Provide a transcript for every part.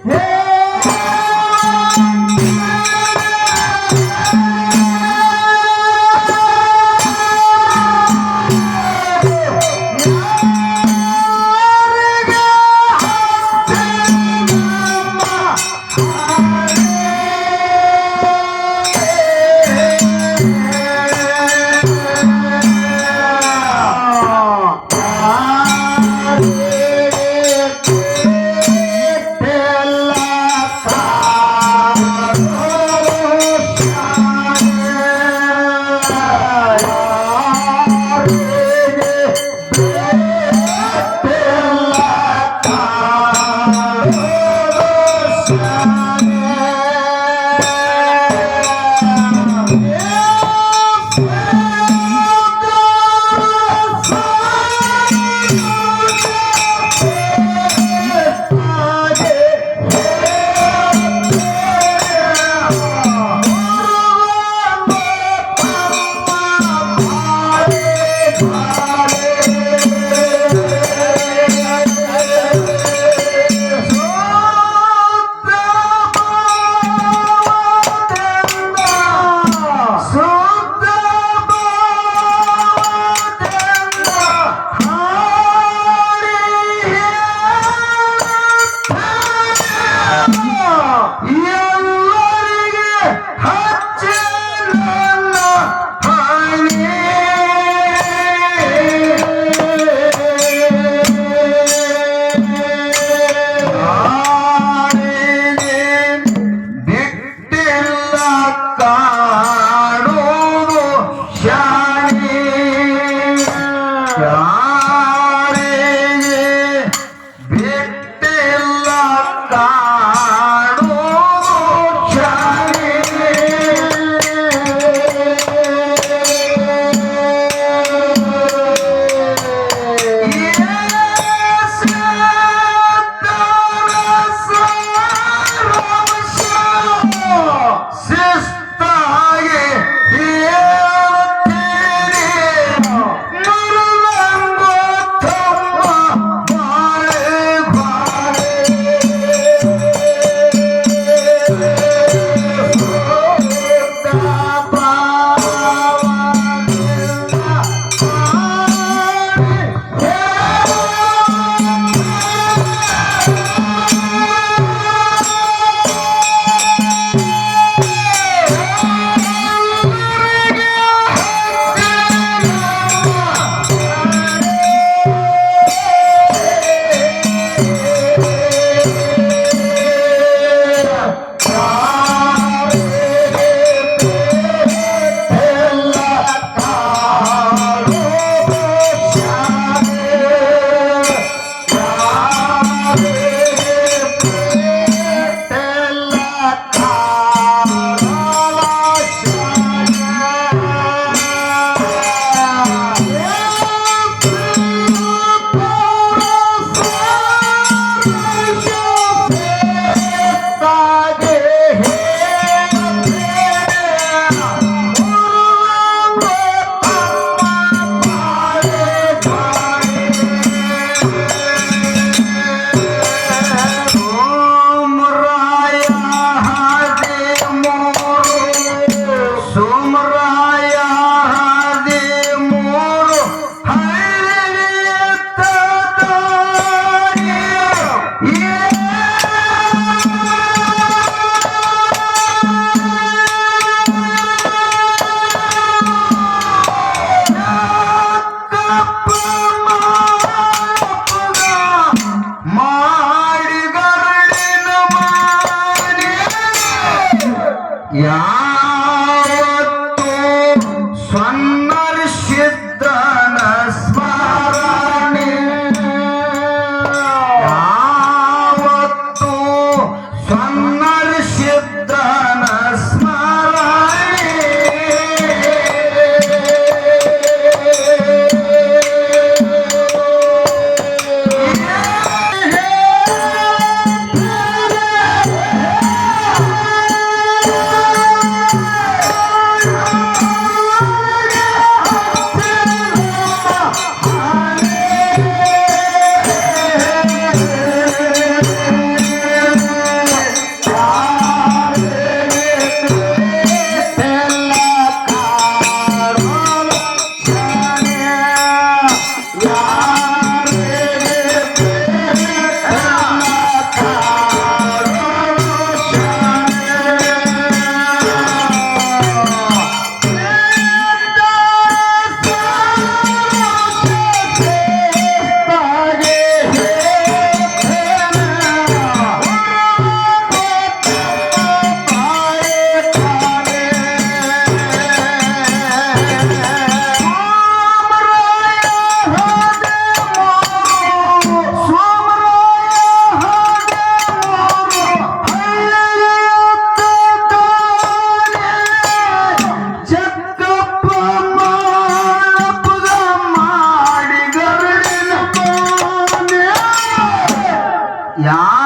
Yeah. ಯಾವತ್ತು ಸ್ವನ್ನರ್ಷಿದ್ದನ ಸ್ಮರಣೆ ಯಾವತ್ತು ಸ್ವನ್ನರ್ಷಿದ್ದನ ಸ್ಮರಣೆ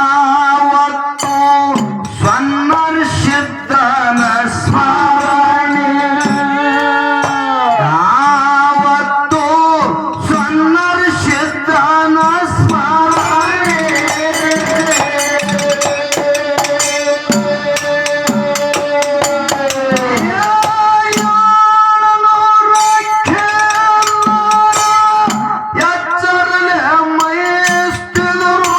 ಯಾವತ್ತು ಸ್ವನ್ನರ್ಷಿದ್ದನ ಸ್ಮರಣೆ ಯಾವತ್ತು ಸ್ವನ್ನರ್ಷಿದ್ದನ ಸ್ಮರಣೆ ಎಚ್ಚರಲೆ ಮೈಸ್ತಿದರು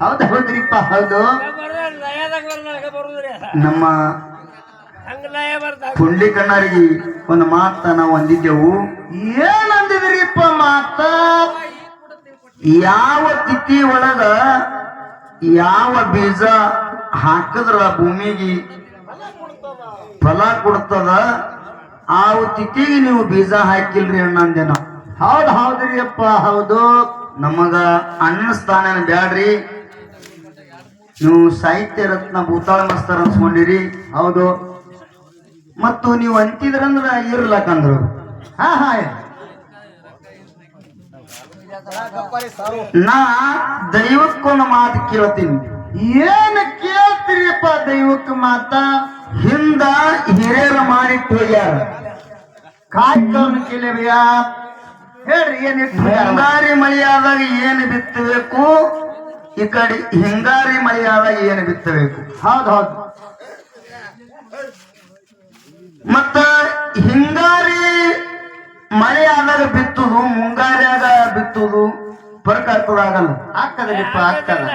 ಹೌದು ಹೌದ್ರಿಪ್ಪ ಹೌದು. ನಮ್ಮ ಹಂಗ ಲಯ ಬರ್ತಾವ ಕುಂಡ್ಲಿ ಕಣ್ಣಾರಿಗೆ ಒಂದು ಮಾತ ನಾವು ಅಂದಿದ್ದೆವು. ಏನಂದಿದ್ರಿಪ್ಪ ಮಾತ? ಯಾವ ತಿಥಿ ಒಳಗ ಯಾವ ಬೀಜ ಹಾಕಿದ್ರ ಭೂಮಿಗೆ ಫಲ ಕೊಡ್ತದ ಆ ತಿಥಿಗೆ ನೀವು ಬೀಜ ಹಾಕಿಲ್ರಿ ಅಣ್ಣ ಅಂದೇನ. ಹೌದು ಹೌದ್ರಿಯಪ್ಪ ಹೌದು. ನಮಗ ಅಣ್ಣ ಸ್ಥಾನ ಬ್ಯಾಡ್ರಿ, ನೀವು ಸಾಹಿತ್ಯ ರತ್ನ ಭೂತಾಳ ಮಸ್ತರ್ ಅನ್ಸ್ಕೊಂಡಿರಿ. ಹೌದು. ಮತ್ತು ನೀವು ಅಂತಿದ್ರಂದ್ರ ಇರ್ಲಕಂದ್ರು. ಹಾ ಹಾ ನಾ ದೈವಕ್ಕೊಂದು ಮಾತು ಕೇಳ್ತೀನಿ. ಏನ್ ಕೇಳ್ತೀರಿಪ್ಪ ದೈವಕ್ಕೆ ಮಾತ? ಹಿಂದ ಹಿರಿಯರ ಮಾಡಿಟ್ಟು ಹೋಗ್ಯಾರ. ಕಾಯ್ಕವನ್ನ ಕೇಳಿವ್ಯ ಹೇಳ್ರಿ ಏನಿಟ್ಟು ಮುಂಗಾರಿ ಮಳೆಯಾದಾಗ ಏನು ಬಿತ್ತಬೇಕು, ಈ ಕಡೆ ಹಿಂಗಾರಿ ಮಳೆಯಾದಾಗ ಏನು ಬಿತ್ತಬೇಕು. ಹೌದು ಹೌದು. ಮತ್ತ ಹಿಂಗಾರಿ ಮಳೆ ಆದಾಗ ಬಿತ್ತುದು ಮುಂಗಾರಿಯಾಗ ಬಿತ್ತುದು ಫರ್ಕ್ ಆಗ್ತದಾಗಲ್ಲ. ಆಗ್ತದರಿಪ್ಪ ಆಗ್ತದ.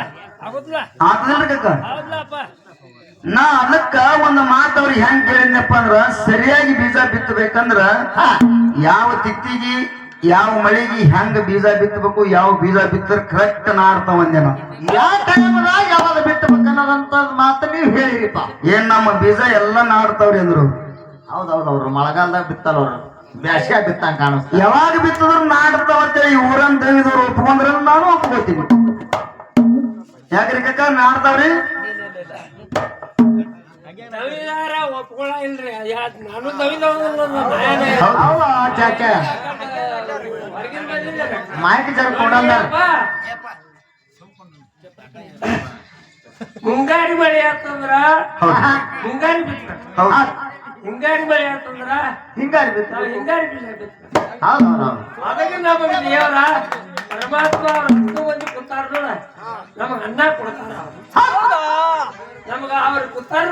ಆಗುದಿಲ್ಲ ಆಗ್ತದಿಲ್ರಿ ಕಕ್ಕ? ಹೌದಪ್ಪ. ನಾ ಅದಕ್ಕ ಒಂದು ಮಾತು ಅವ್ರಿಗೆ ಹೆಂಗ್ ಕೇಳಿದ್ನಪ್ಪ ಅಂದ್ರ, ಸರಿಯಾಗಿ ಬೀಜ ಬಿತ್ತಬೇಕಂದ್ರ ಯಾವ ತಿಥಿಗಿ ಯಾವ ಮಳೆಗೆ ಹೆಂಗ ಬೀಜ ಬಿತ್ತಬೇಕು, ಯಾವ ಬೀಜ ಬಿತ್ತರ್ ಕರೆಕ್ಟ್ ನಾಡ್ತಾವ ಅಂದೇನ. ಯಾವ ಟೈಮ್ದಾಗ ಯಾವಾಗ ಬಿತ್ತಬೇಕನ್ನೋದಂತ ಮಾತು ನೀವು ಹೇಳಿರಿಪ್ಪ. ಏನ್ ನಮ್ಮ ಬೀಜ ಎಲ್ಲಾ ನಾಡ್ತಾವ್ರಿ ಅಂದ್ರು. ಹೌದೌದು. ಅವ್ರು ಮಳೆಗಾಲದಾಗ ಬಿತ್ತಲ್ಲ, ಅವ್ರು ಬ್ಯಾಸ್ಗ್ಯಾಗ ಬಿತ್ತಂಗ ಕಾಣಿಸ್ತ. ಯಾವಾಗ ಬಿತ್ತದ್ರು ನಾಡ್ತಾವ ಅಂತೇಳಿ ಊರನ್ ದೈವದವ್ರು ಒಪ್ಕೊಂಡ್ರ ನಾನು ಒಪ್ಕೋತೀನಿ. ಯಾಕ್ರಿ ಕಕ್ಕ ನಾಡ್ತಾವ್ರಿ? ದವಿದಾರ ಒಪ್ಕೊಳ ಇಲ್ರಿ. ನಾನು ದವಿದವ ಹೌದಾ ಚಾಚಾ? ಮಾಹಿತಿ ಜರ ಕೊಡಲ್ಲ. ಮುಂಗಾರಿ ಮಳೆ ಆತಂದ್ರ ಹೌದು. ಮುಂಗಾರಿ ಬಿತ್ತ, ಹೌದು. ಹಿಂಗಾರಿ ಮಳೆ ಆತಂದ್ರ ಹಿಂಗಾರಿ ಬಿತ್ತ. ನಾವು ಹಿಂಗಾರಿ ಬೀಜ ಬಿತ್ತ. ಹೌದು ಹೌದು. ಅದಕ್ಕೆ ನಮಗೆ ದೇವರ ಪರಮಾತ್ಮ ಅವ್ರ ಒಂದು ಕೂತಾರ ನೋಡ, ನಮಗ ಅನ್ನ ಕೊಡ್ತಾರ. ನಮಗ ಅವ್ರ ಕೂತಾರ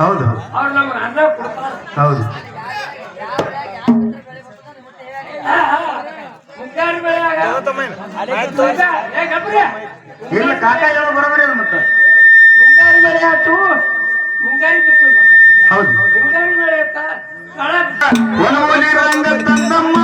ಹೌದು ಅವ್ರು ನಮಗ ಅನ್ನ ಕೊಡ್ತಾರ. ಹೌದು. ಮುಂಗಾರಿ ಮಳೆ ಇಲ್ಲ ಕಾಕ ಹೇಳೋ ಬರೋಬರಿ ಅದು. ಮತ್ತೆ ಮುಂಗಾರಿ ಮಳೆ ಆಯ್ತು, ಮುಂಗಾರಿ ಬಿತ್ತು. ಹೌದು. ಮುಂಗಾರಿ ಮಳೆ ಆಯ್ತಾ ಒಣಮೂಲಿ ರಂಗ ತಂದಮ್ಮ